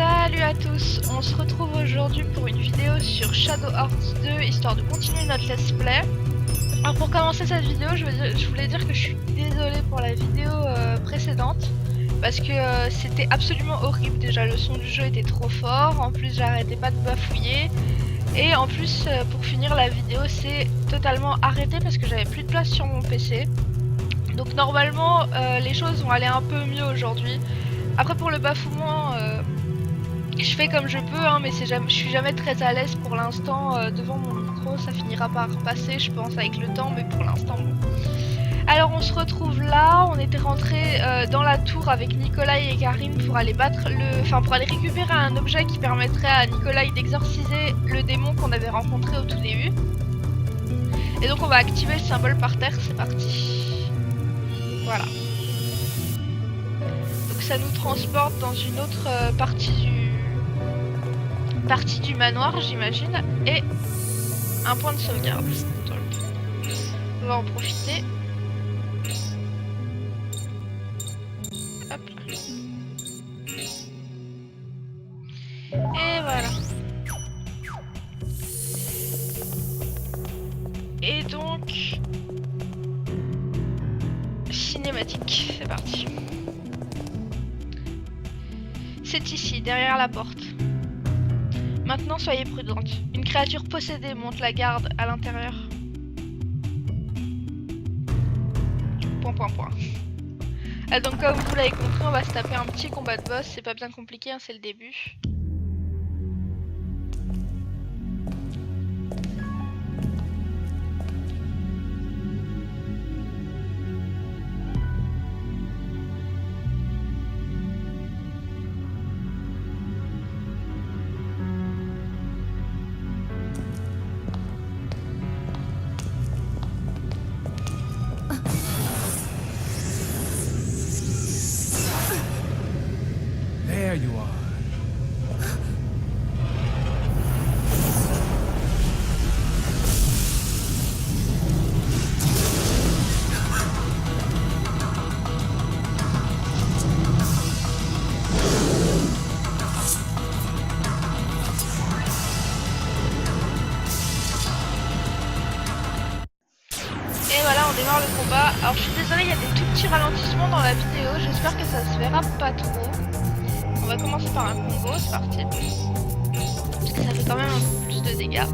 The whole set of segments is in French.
Salut à tous, on se retrouve aujourd'hui pour une vidéo sur Shadow Hearts 2, histoire de continuer notre let's play. Alors pour commencer cette vidéo, je voulais dire que je suis désolée pour la vidéo précédente, parce que c'était absolument horrible. Déjà le son du jeu était trop fort, en plus j'arrêtais pas de bafouiller, et en plus pour finir la vidéo c'est totalement arrêté parce que j'avais plus de place sur mon PC. Donc normalement les choses vont aller un peu mieux aujourd'hui. Après pour le bafouement, je fais comme je peux, hein, mais je suis jamais très à l'aise pour l'instant devant mon micro. Ça finira par passer, je pense, avec le temps, mais pour l'instant bon. Alors on se retrouve là, on était rentré dans la tour avec Nikolai et Karine pour aller battre pour aller récupérer un objet qui permettrait à Nikolai d'exorciser le démon qu'on avait rencontré au tout début. Et donc on va activer le symbole par terre, c'est parti. Voilà. Donc ça nous transporte dans une autre partie du manoir, j'imagine, et un point de sauvegarde. Donc, on va en profiter. Hop là. Et voilà. Et donc, cinématique, c'est parti. C'est ici, derrière la porte. Maintenant, soyez prudente. Une créature possédée monte la garde à l'intérieur. Point. Donc comme vous l'avez compris, on va se taper un petit combat de boss. C'est pas bien compliqué, hein, c'est le début. There you are. Et voilà, on démarre le combat. Alors je suis désolée, il y a des tout petits ralentissements dans la vidéo. J'espère que ça se verra pas trop. On va commencer par un combo, c'est parti. Parce que ça fait quand même un peu plus de dégâts.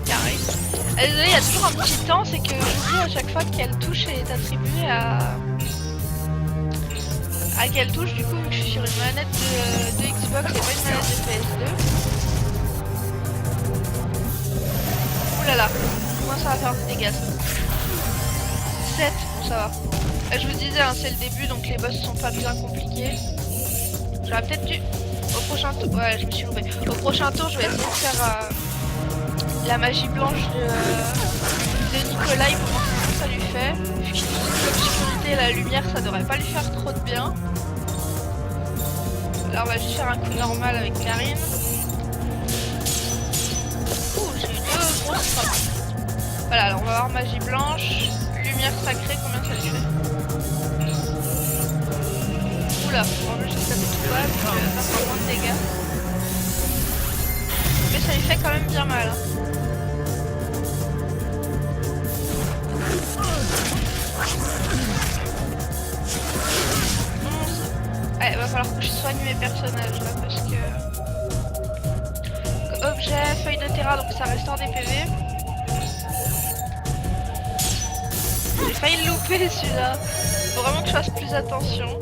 Carré. Désolé, il y a toujours un petit temps, c'est que j'oublie à chaque fois quelle touche est attribuée à quelle touche. Du coup, vu que je suis sur une manette de Xbox et pas une manette de PS2. Oulala, moi ça va faire des dégâts. 7, ça va. Je vous disais, hein, c'est le début, donc les boss sont pas bien compliqués. J'aurais peut-être dû... Au prochain tour... Ouais, je me suis loupée. Au prochain tour, je vais essayer de faire la magie blanche de Nikolai pour voir ce que ça lui fait. Vu qu'il utilise l'obscurité et la lumière, ça devrait pas lui faire trop de bien. Là, on va juste faire un coup normal avec Karine. Ouh, j'ai eu deux grosses frappes. Voilà, alors on va voir magie blanche. Lumière sacrée, combien ça lui fait? Oula, en plus j'ai tapé tout bas, donc ça fait moins de dégâts. Mais ça lui fait quand même bien mal. Hein. Ouais, va falloir que je soigne mes personnages là, parce que... Objet, feuille de terrain, donc ça restaure des PV. J'ai failli le louper celui-là. Faut vraiment que je fasse plus attention.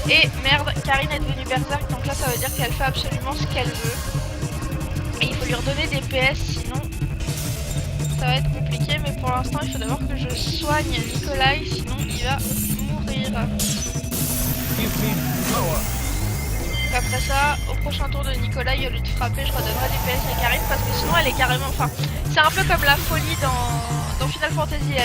Et merde, Karine est devenue berserk, donc là ça veut dire qu'elle fait absolument ce qu'elle veut. Et il faut lui redonner des PS, sinon ça va être compliqué. Mais pour l'instant il faut d'abord que je soigne Nikolai, sinon il va mourir. Après ça, au prochain tour de Nikolai, au lieu de frapper, je redonnerai des PS à Karine parce que sinon elle est carrément... Enfin, c'est un peu comme la folie dans Final Fantasy,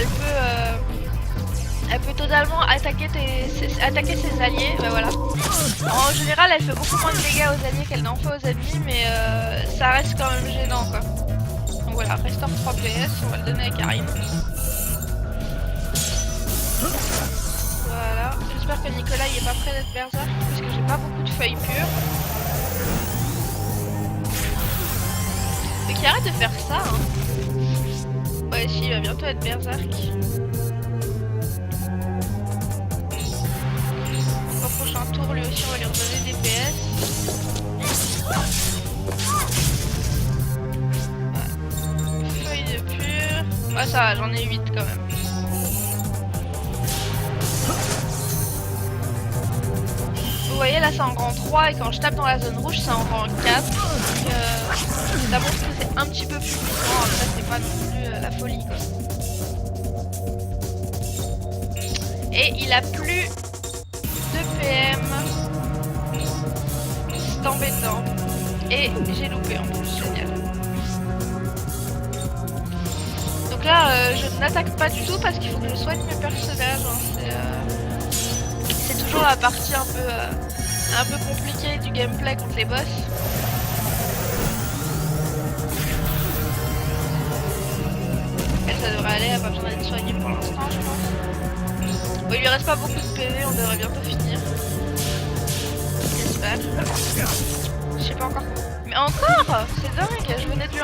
elle peut totalement attaquer ses alliés, bah voilà. En général, elle fait beaucoup moins de dégâts aux alliés qu'elle n'en fait aux ennemis, mais ça reste quand même gênant quoi. Donc voilà, restore 3 PS, on va le donner à Karine. que Nicolas il est pas prêt d'être berserk parce que j'ai pas beaucoup de feuilles pures. Mais qui arrête de faire ça hein. Ouais si, il va bientôt être berserk. Au prochain tour lui aussi on va lui redonner des PS. Ouais. Feuilles de pure. Ouais ça va, j'en ai 8 quand même. Vous voyez là c'est en rang 3 et quand je tape dans la zone rouge c'est en rang 4. Donc ça montre que c'est un petit peu plus puissant, après c'est pas non plus la folie quoi. Et il a plus de PM. C'est embêtant. Et j'ai loupé en plus, génial. Donc là je n'attaque pas du tout parce qu'il faut que je soigne mes personnages. Hein. C'est toujours la partie un peu compliquée du gameplay contre les boss. Elle ça devrait aller, elle a pas besoin d'être soignée pour l'instant je pense. Bon, il lui reste pas beaucoup de PV, on devrait bientôt finir. J'espère. Je sais pas encore. Mais encore! C'est dingue, je venais de lui...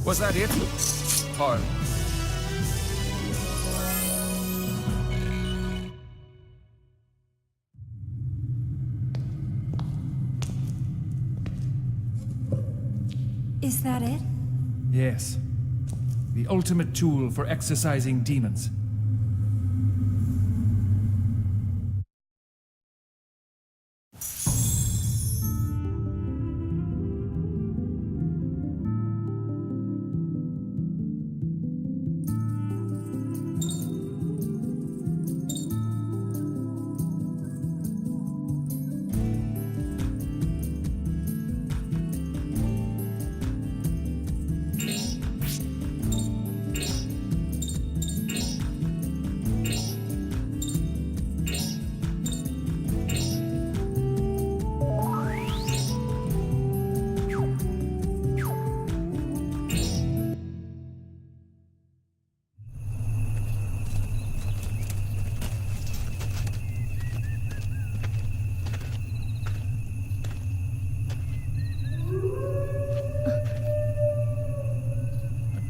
Was that it? Or... Is that it? Yes. The ultimate tool for exorcising demons.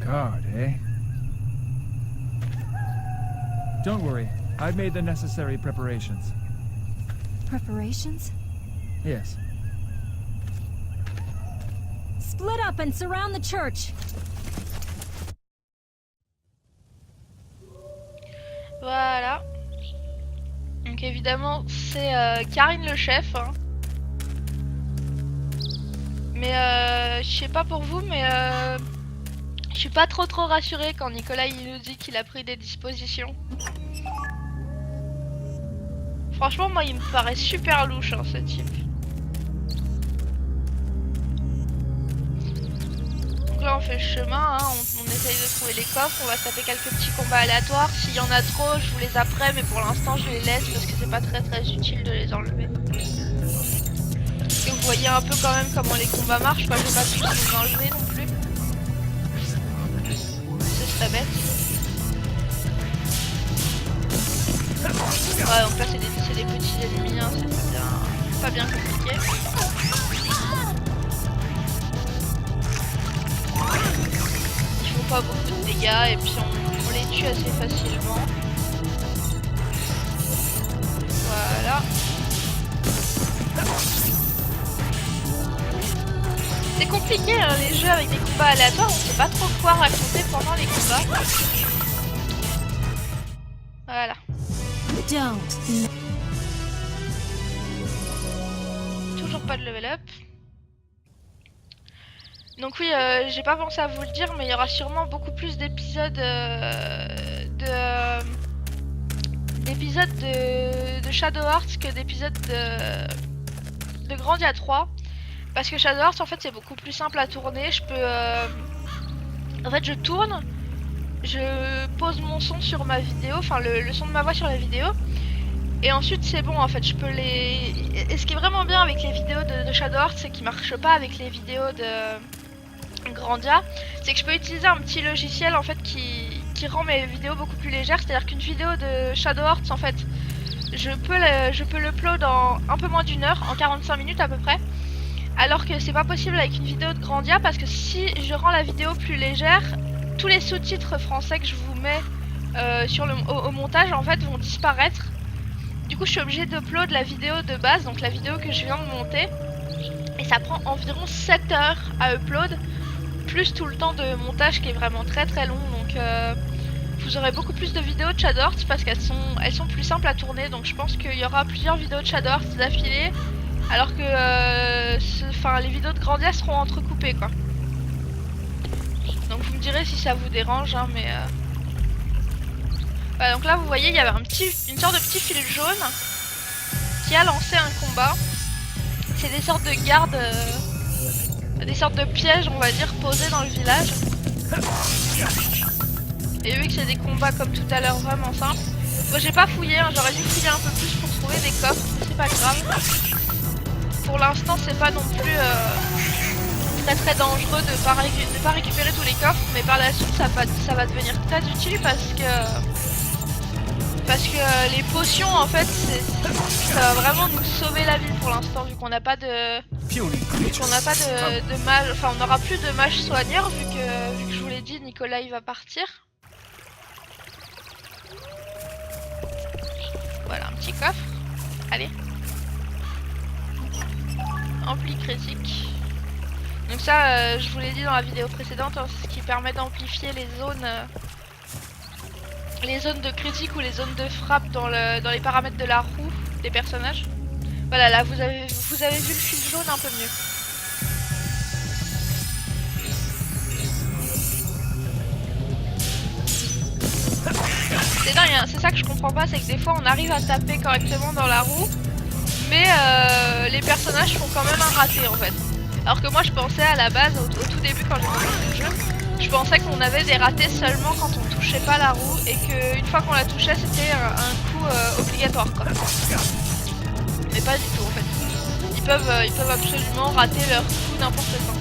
Guard, eh? Don't worry. I've made the necessary preparations. Preparations? Yes. Split up and surround the church! Voilà. Donc Donc évidemment c'est Karine le chef. Hein. Mais je sais pas pour vous, mais je suis pas trop rassurée quand Nicolas il nous dit qu'il a pris des dispositions. Franchement, moi il me paraît super louche hein, ce type. Donc là on fait le chemin, hein, on essaye de trouver les coffres, on va se taper quelques petits combats aléatoires. S'il y en a trop, je vous les apprends, mais pour l'instant je les laisse parce que c'est pas très utile de les enlever. Et vous voyez un peu quand même comment les combats marchent, moi je vais pas tous les enlever non plus. Ce serait bête. Ouais, donc là c'est des petits ennemis, hein, c'est pas bien compliqué. Ils font pas beaucoup de dégâts et puis on les tue assez facilement. Voilà. C'est compliqué hein, les jeux avec des combats aléatoires, on sait pas trop quoi raconter pendant les combats. Voilà. Toujours pas de level up. Donc oui, j'ai pas pensé à vous le dire, mais il y aura sûrement beaucoup plus d'épisodes de Shadow Hearts que d'épisodes de Grandia 3. Parce que Shadow Hearts en fait c'est beaucoup plus simple à tourner. Je peux en fait je tourne, je pose mon son sur ma vidéo, enfin le son de ma voix sur la vidéo, et ensuite c'est bon en fait, je peux les... Et ce qui est vraiment bien avec les vidéos de Shadow Hearts, c'est qu'ils marchent pas avec les vidéos de Grandia, c'est que je peux utiliser un petit logiciel en fait qui rend mes vidéos beaucoup plus légères. C'est-à-dire qu'une vidéo de Shadow Hearts en fait, je peux l'upload en un peu moins d'une heure, en 45 minutes à peu près. Alors que c'est pas possible avec une vidéo de Grandia, parce que si je rends la vidéo plus légère, tous les sous-titres français que je vous mets au montage en fait vont disparaître. Du coup je suis obligée d'upload la vidéo de base, donc la vidéo que je viens de monter. Et ça prend environ 7 heures à upload, plus tout le temps de montage qui est vraiment très long. Donc vous aurez beaucoup plus de vidéos de Shadow Hearts parce qu'elles sont plus simples à tourner. Donc je pense qu'il y aura plusieurs vidéos de Shadow Hearts d'affilée. Alors que les vidéos de Grandia seront entrecoupées quoi. Donc vous me direz si ça vous dérange hein, mais voilà, donc là vous voyez il y avait une sorte de petit fil jaune qui a lancé un combat. C'est des sortes de gardes, des sortes de pièges on va dire posés dans le village. Et vu que c'est des combats comme tout à l'heure vraiment simples. Moi j'ai pas fouillé, hein, j'aurais dû fouiller un peu plus pour trouver des coffres, mais c'est pas grave. Pour l'instant c'est pas non plus très dangereux de pas récupérer tous les coffres, mais par la suite ça va devenir très utile parce que les potions en fait ça va vraiment nous sauver la vie pour l'instant, vu qu'on n'a pas de mage, enfin on n'aura plus de mage soigneur vu que je vous l'ai dit, Nicolas il va partir. Voilà un petit coffre, allez. Ampli critique. Donc ça, je vous l'ai dit dans la vidéo précédente, hein, c'est ce qui permet d'amplifier les zones de critique ou les zones de frappe dans les paramètres de la roue des personnages. Voilà, là vous avez vu le fil jaune un peu mieux. C'est dingue, hein, c'est ça que je comprends pas, c'est que des fois on arrive à taper correctement dans la roue, mais les personnages font quand même un raté en fait. Alors que moi je pensais à la base, au tout début quand j'ai commencé le jeu, je pensais qu'on avait des ratés seulement quand on touchait pas la roue et qu'une fois qu'on la touchait c'était un coup obligatoire quoi. Mais pas du tout en fait. Ils peuvent absolument rater leur coup n'importe quand.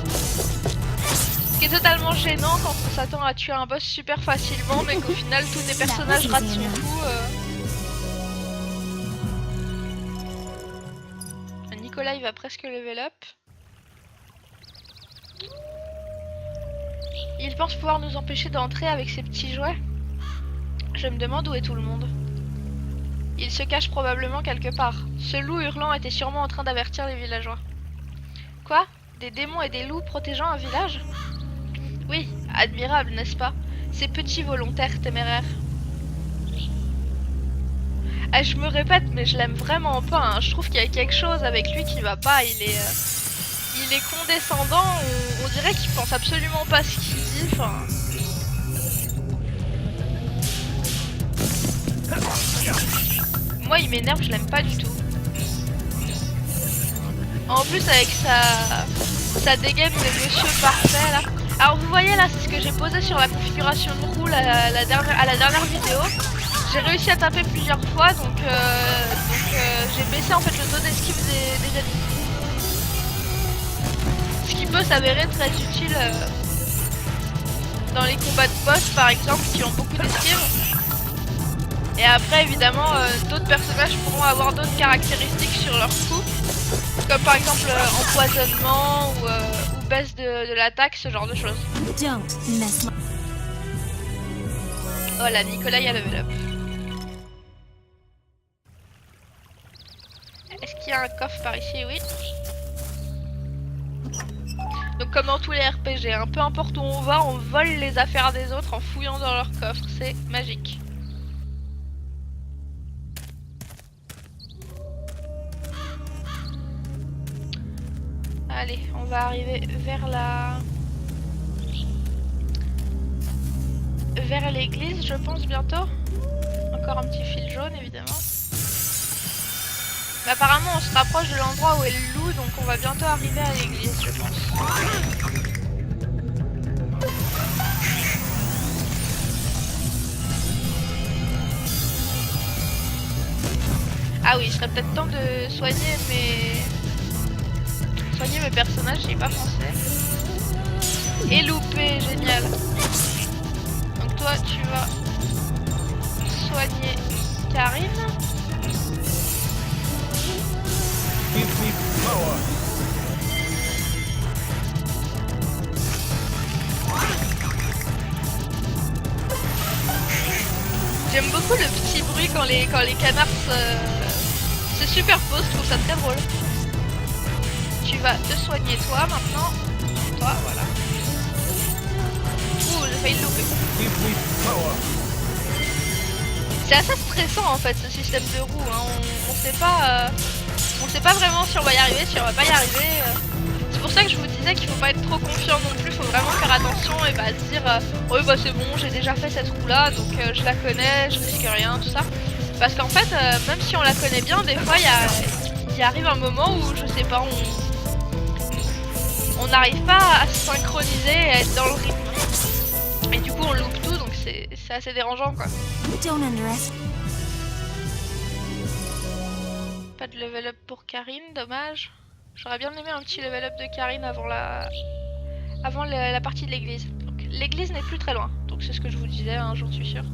Ce qui est totalement gênant quand on s'attend à tuer un boss super facilement mais qu'au final tous les personnages ratent son coup. Nicolas il va presque level up. Il pense pouvoir nous empêcher d'entrer avec ses petits jouets. Je me demande où est tout le monde. Il se cache probablement quelque part. Ce loup hurlant était sûrement en train d'avertir les villageois. Quoi? Des démons et des loups protégeant un village? Oui, admirable, n'est-ce pas? Ces petits volontaires téméraires. Ah, je me répète, mais je l'aime vraiment pas. Hein. Je trouve qu'il y a quelque chose avec lui qui va pas. Il est condescendant. On dirait qu'il pense absolument pas ce qu'il dit. Enfin... Moi, il m'énerve. Je l'aime pas du tout. En plus, avec sa dégaine de monsieur parfait là. Alors, vous voyez là, c'est ce que j'ai posé sur la configuration de roue à la dernière vidéo. J'ai réussi à taper plusieurs fois, donc j'ai baissé en fait le taux d'esquive des ennemis. Ce qui peut s'avérer très utile dans les combats de boss par exemple, qui ont beaucoup d'esquive. Et après évidemment, d'autres personnages pourront avoir d'autres caractéristiques sur leur coup. Comme par exemple empoisonnement ou baisse de l'attaque, ce genre de choses. Don't mess my... Voilà, Nicolas a level up. Est-ce qu'il y a un coffre par ici? Oui. Donc comme dans tous les RPG, hein, peu importe où on va, on vole les affaires des autres en fouillant dans leurs coffres. C'est magique. Allez, on va arriver vers l'église, je pense, bientôt. Encore un petit fil jaune, évidemment. Mais apparemment, on se rapproche de l'endroit où est le loup, donc on va bientôt arriver à l'église, je pense. Ah oui, il serait peut-être temps de soigner mes personnages, j'y ai pas pensé. Et loupé, génial. Donc toi, tu vas soigner Karine. Give me power. J'aime beaucoup le petit bruit quand les canards se superposent, je trouve ça très drôle. Tu vas te soigner toi maintenant. Toi, voilà. Ouh, j'ai failli le louper. Give me power. C'est assez stressant en fait ce système de roue. Hein. On sait pas vraiment si on va y arriver, si on va pas y arriver. C'est pour ça que je vous disais qu'il faut pas être trop confiant non plus. Il faut vraiment faire attention et se dire oui bah c'est bon, j'ai déjà fait cette roue là, donc je la connais, je risque rien, tout ça. Parce qu'en fait, même si on la connaît bien, des fois il arrive un moment où je sais pas, on n'arrive pas à se synchroniser et à être dans le rythme. Et du coup on loupe tout, donc c'est assez dérangeant quoi. Don't underestimate. Pas de level up pour Karine, dommage. J'aurais bien aimé un petit level up de Karine avant la partie de l'église. Donc l'église n'est plus très loin, donc c'est ce que je vous disais, hein, j'en suis sûre.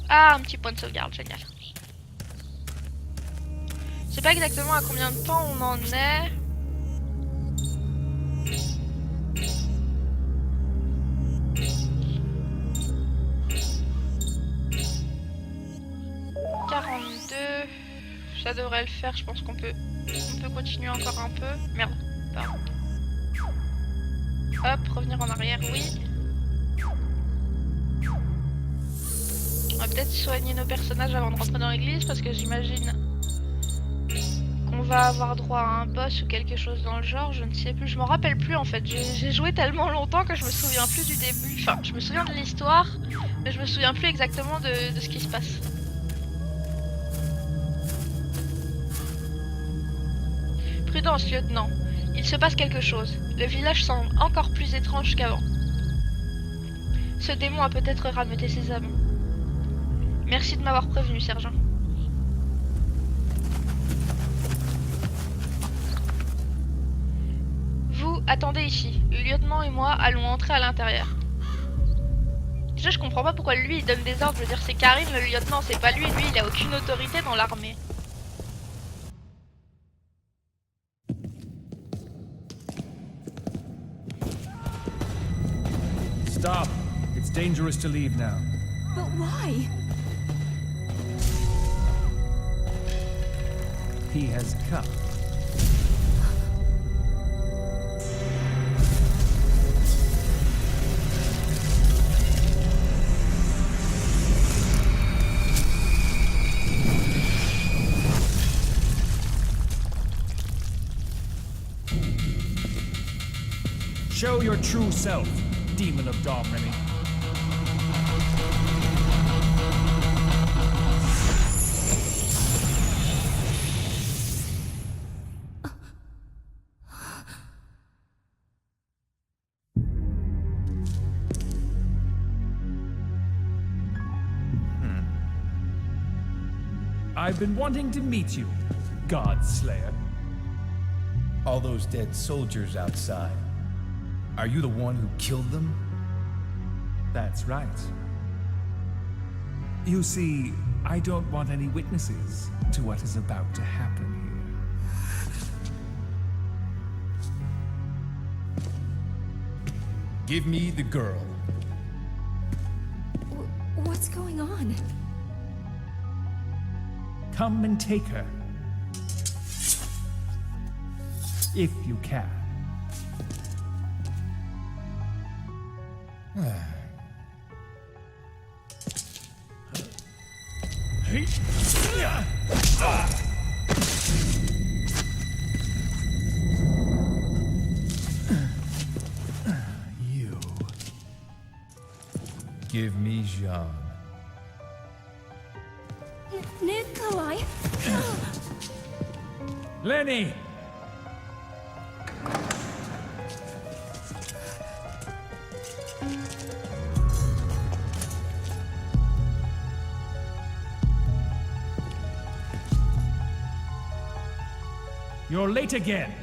Ah, un petit point de sauvegarde, génial. Je sais pas exactement à combien de temps on en est. Ça devrait le faire, je pense qu'on peut continuer encore un peu. Merde, pardon. Hop, revenir en arrière, oui. On va peut-être soigner nos personnages avant de rentrer dans l'église parce que j'imagine qu'on va avoir droit à un boss ou quelque chose dans le genre, je ne sais plus, je m'en rappelle plus en fait. J'ai joué tellement longtemps que je me souviens plus du début. Enfin, je me souviens de l'histoire, mais je me souviens plus exactement de ce qui se passe. Prudence, lieutenant. Il se passe quelque chose. Le village semble encore plus étrange qu'avant. Ce démon a peut-être rameuté ses hommes. Merci de m'avoir prévenu, sergent. Vous, attendez ici. Le lieutenant et moi allons entrer à l'intérieur. Déjà, je comprends pas pourquoi lui il donne des ordres. Je veux dire, c'est Karine, le lieutenant, c'est pas lui. Lui, il a aucune autorité dans l'armée. Stop. It's dangerous to leave now. But why? He has come. true self, demon of Domremy. I've been wanting to meet you, Godslayer. All those dead soldiers outside. Are you the one who killed them? That's right. You see, I don't want any witnesses to what is about to happen here. Give me the girl. What's going on? Come and take her. If you can. You. Give me Jean. Nikolai! Lenny! You're late again.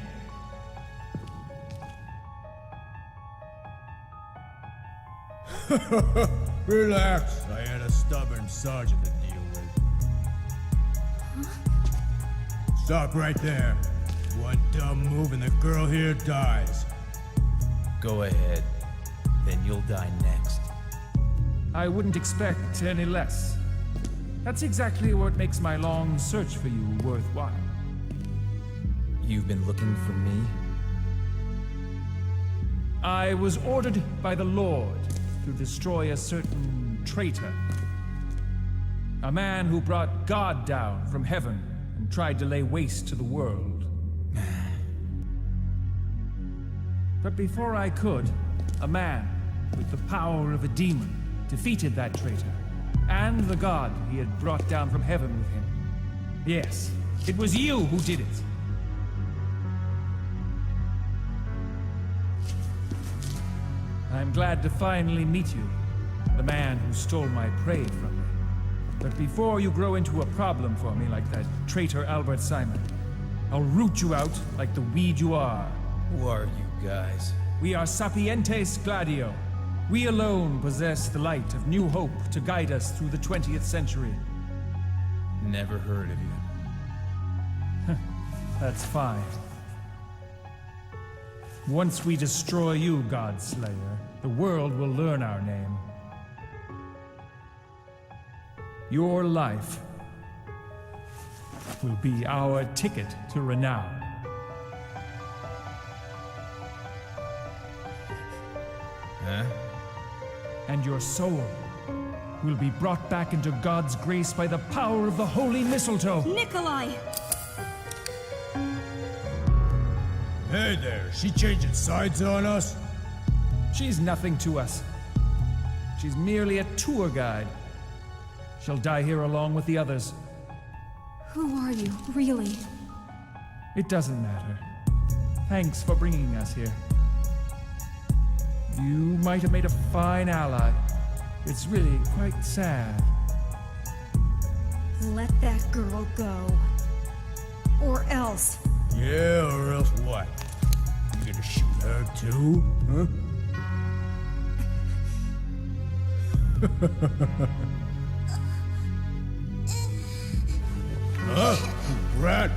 Relax. I had a stubborn sergeant to deal with. Stop right there. One dumb move and the girl here dies. Go ahead. Then you'll die next. I wouldn't expect any less. That's exactly what makes my long search for you worthwhile. You've been looking for me? I was ordered by the Lord to destroy a certain traitor. A man who brought God down from heaven and tried to lay waste to the world. But before I could, a man with the power of a demon defeated that traitor and the God he had brought down from heaven with him. Yes, it was you who did it. I'm glad to finally meet you, the man who stole my prey from me. But before you grow into a problem for me like that traitor Albert Simon, I'll root you out like the weed you are. Who are you guys? We are Sapientes Gladio. We alone possess the light of new hope to guide us through the 20th century. Never heard of you. That's fine. Once we destroy you, Godslayer, the world will learn our name. Your life will be our ticket to renown. Huh? And your soul will be brought back into God's grace by the power of the holy mistletoe. Nikolai! Hey there, she changing sides on us? She's nothing to us. She's merely a tour guide. She'll die here along with the others. Who are you, really? It doesn't matter. Thanks for bringing us here. You might have made a fine ally. It's really quite sad. Let that girl go. Or else. Yeah, or else what? You gonna shoot her too? Huh? Huh? You brat?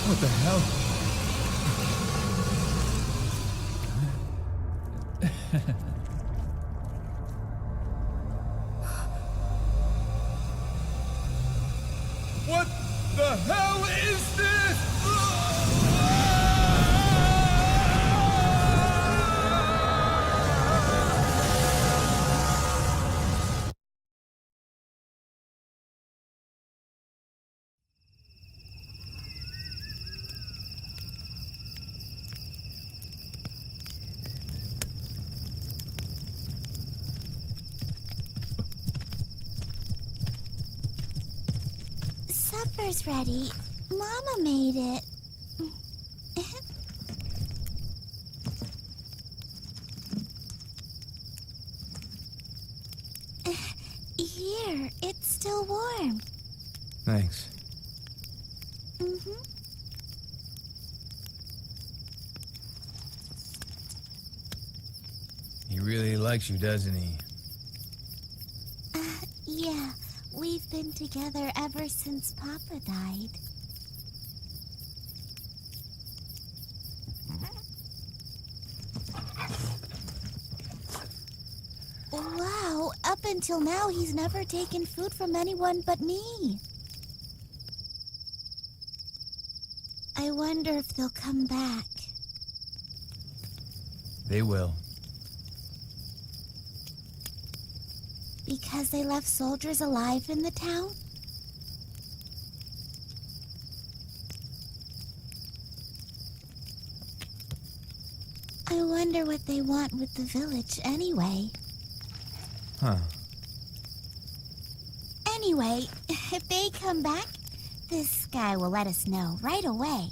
What the hell? What the hell is this? Supper's ready. Mama made it. Here, it's still warm. Thanks. He really likes you, doesn't he? Yeah, we've been together ever since Papa died. Wow, up until now he's never taken food from anyone but me. I wonder if they'll come back. They will. Because they left soldiers alive in the town? I wonder what they want with the village anyway. Huh. Anyway, if they come back, this guy will let us know right away.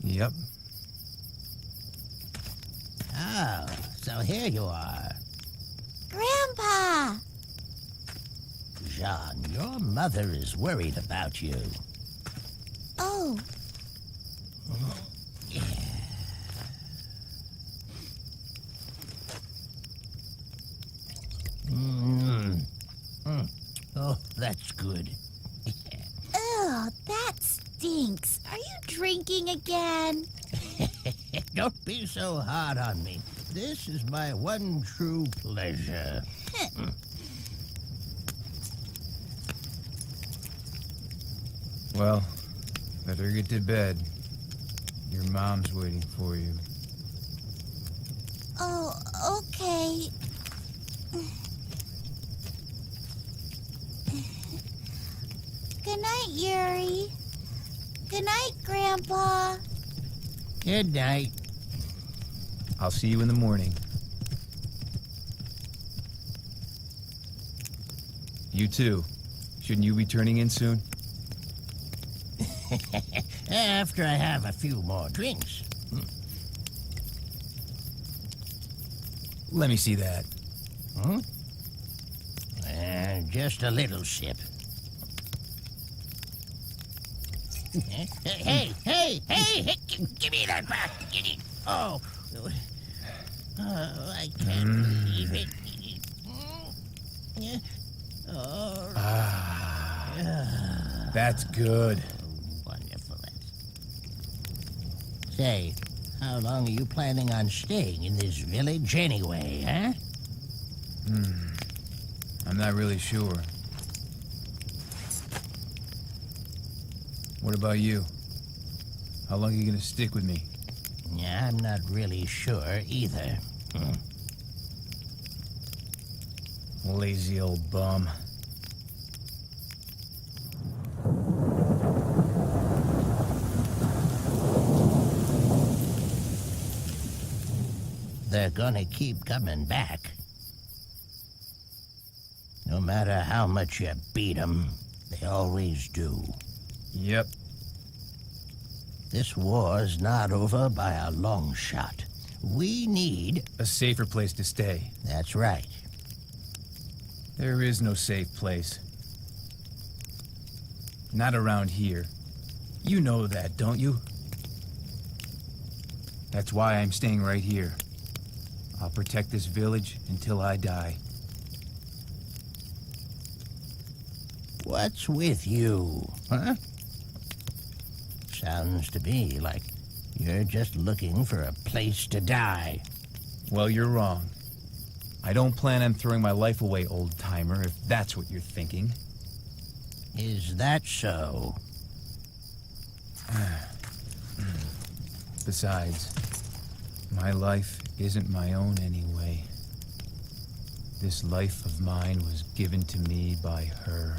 Yep. Oh, so here you are. Grandpa! Jean, your mother is worried about you. Oh, Oh, that's good. ew, that stinks. Are you drinking again? Don't be so hard on me. This is my one true pleasure. Well, better get to bed. Your mom's waiting for you. Oh, okay. Good night, Yuri. Good night, Grandpa. Good night. I'll see you in the morning. You too. Shouldn't you be turning in soon? After I have a few more drinks. Let me see that. Just a little sip. Hey, give me that back. Oh, I can't believe it. Oh, That's good. wonderful. Say, how long are you planning on staying in this village anyway, huh? I'm not really sure. What about you? How long are you gonna stick with me? Yeah, I'm not really sure either. Lazy old bum. They're gonna keep coming back. No matter how much you beat them, they always do. Yep. This war's not over by a long shot. We need... A safer place to stay. That's right. There is no safe place. Not around here. You know that, don't you? That's why I'm staying right here. I'll protect this village until I die. What's with you, huh? Sounds to me like you're just looking for a place to die. Well, you're wrong. I don't plan on throwing my life away, old-timer, if that's what you're thinking. Is that so? Besides, my life isn't my own anyway. This life of mine was given to me by her.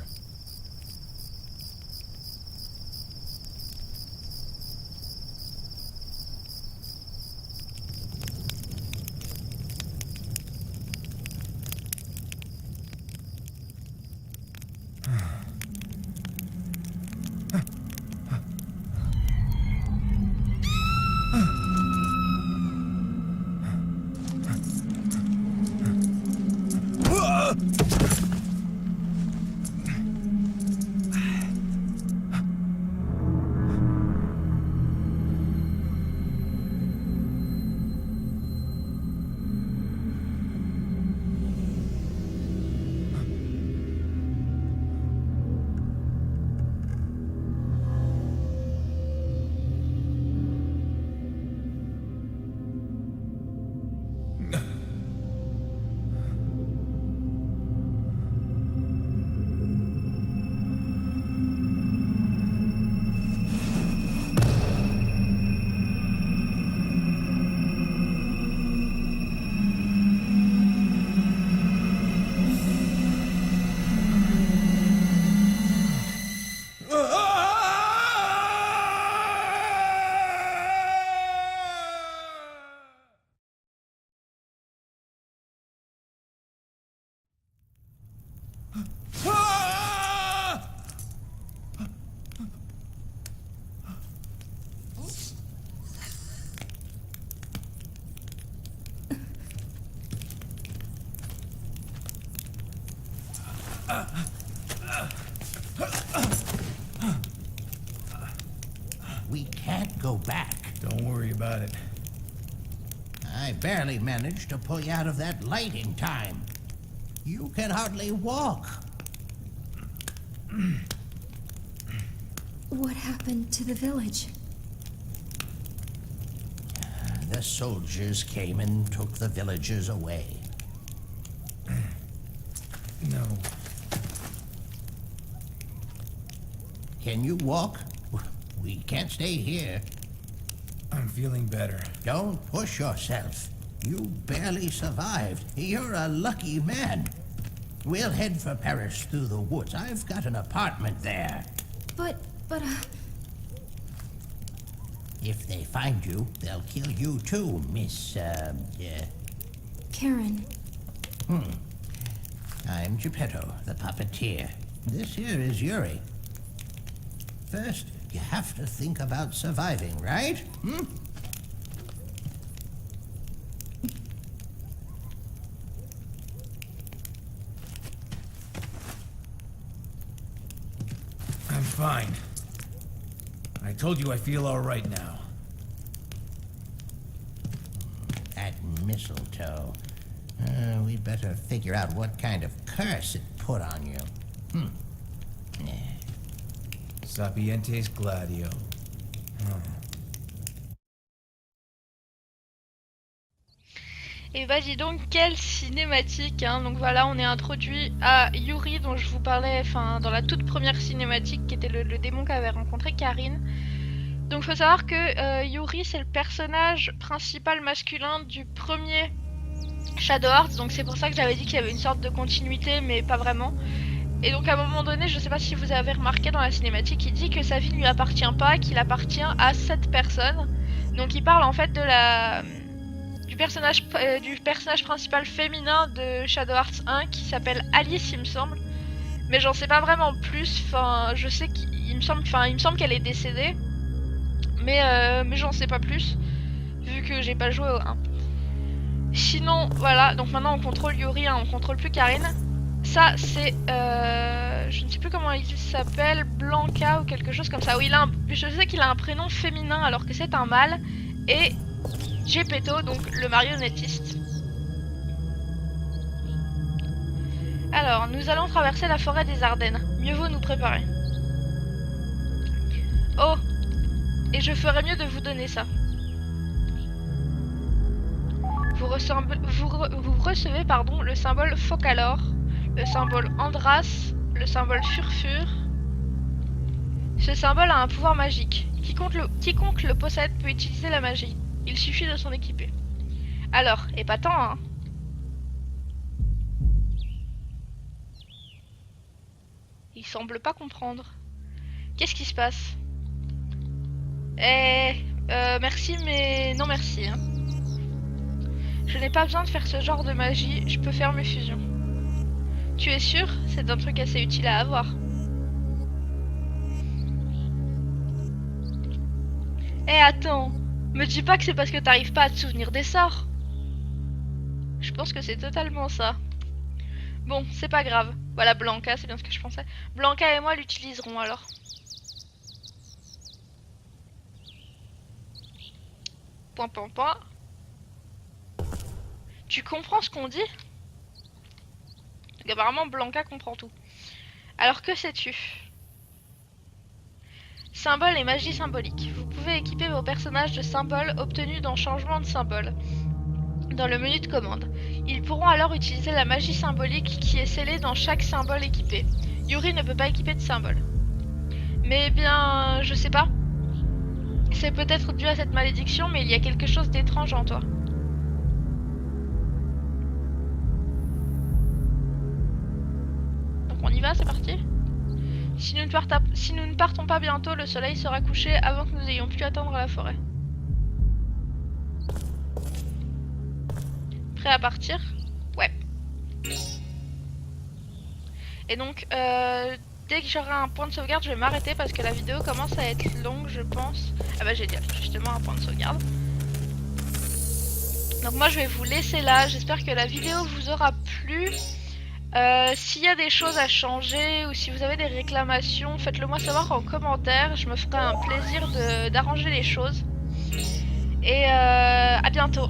We can't go back. Don't worry about it. I barely managed to pull you out of that light in time. You can hardly walk. What happened to the village? The soldiers came and took the villagers away. No. Can you walk? We can't stay here. I'm feeling better. Don't push yourself. You barely survived. You're a lucky man. We'll head for Paris through the woods. I've got an apartment there. But, If they find you, they'll kill you too, Miss, Karen. I'm Geppetto, the puppeteer. This here is Yuri. First, you have to think about surviving, right? I'm fine. I told you I feel all right now. That mistletoe. We'd better figure out what kind of curse it put on you. Sapientes Gladio. Et bah dis donc, quelle cinématique hein. Donc voilà, on est introduit à Yuri dont je vous parlais enfin dans la toute première cinématique qui était le démon qu'avait rencontré Karine. Donc faut savoir que Yuri c'est le personnage principal masculin du premier Shadow Hearts, donc c'est pour ça que j'avais dit qu'il y avait une sorte de continuité mais pas vraiment. Et donc à un moment donné, je sais pas si vous avez remarqué dans la cinématique, il dit que sa vie ne lui appartient pas, qu'il appartient à cette personne. Donc il parle en fait de la... du personnage principal féminin de Shadow Hearts 1 qui s'appelle Alice il me semble. Mais j'en sais pas vraiment plus, enfin je sais qu'il me semble qu'elle est décédée. Mais j'en sais pas plus, vu que j'ai pas joué au 1. Sinon voilà, donc maintenant on contrôle Yuri, hein, on contrôle plus Karine. Ça c'est, je ne sais plus comment il s'appelle, Blanca ou quelque chose comme ça. Oui, je sais qu'il a un prénom féminin alors que c'est un mâle. Et Geppetto, donc le marionnettiste. Alors, nous allons traverser la forêt des Ardennes. Mieux vaut nous préparer. Oh, et je ferais mieux de vous donner ça. vous recevez pardon, le symbole Focalor, le symbole Andras, le symbole Furfur. Ce symbole a un pouvoir magique. Quiconque le possède peut utiliser la magie. Il suffit de s'en équiper. Alors, épatant, hein? Il semble pas comprendre. Qu'est-ce qui se passe? Merci, mais non merci. Hein. Je n'ai pas besoin de faire ce genre de magie, je peux faire mes fusions. Tu es sûr? C'est un truc assez utile à avoir. Attends, me dis pas que c'est parce que t'arrives pas à te souvenir des sorts. Je pense que c'est totalement ça. Bon, c'est pas grave. Voilà, Blanca, c'est bien ce que je pensais. Blanca et moi l'utiliserons alors. Point, point, point. Tu comprends ce qu'on dit? Donc, apparemment, Blanca comprend tout. Alors que sais-tu? Symbole et magie symbolique. Vous pouvez équiper vos personnages de symboles obtenus dans Changement de symbole dans le menu de commande. Ils pourront alors utiliser la magie symbolique qui est scellée dans chaque symbole équipé. Yuri ne peut pas équiper de symbole. Mais bien, je sais pas. C'est peut-être dû à cette malédiction, mais il y a quelque chose d'étrange en toi. Donc on y va, c'est parti. Si nous ne partons pas bientôt, le soleil sera couché avant que nous ayons pu atteindre la forêt. Prêt à partir? Ouais. Et donc, dès que j'aurai un point de sauvegarde, je vais m'arrêter parce que la vidéo commence à être longue, je pense. Ah bah génial, justement un point de sauvegarde. Donc moi je vais vous laisser là, j'espère que la vidéo vous aura plu. S'il y a des choses à changer ou si vous avez des réclamations, faites-le moi savoir en commentaire, je me ferai un plaisir d'arranger les choses. Et à bientôt.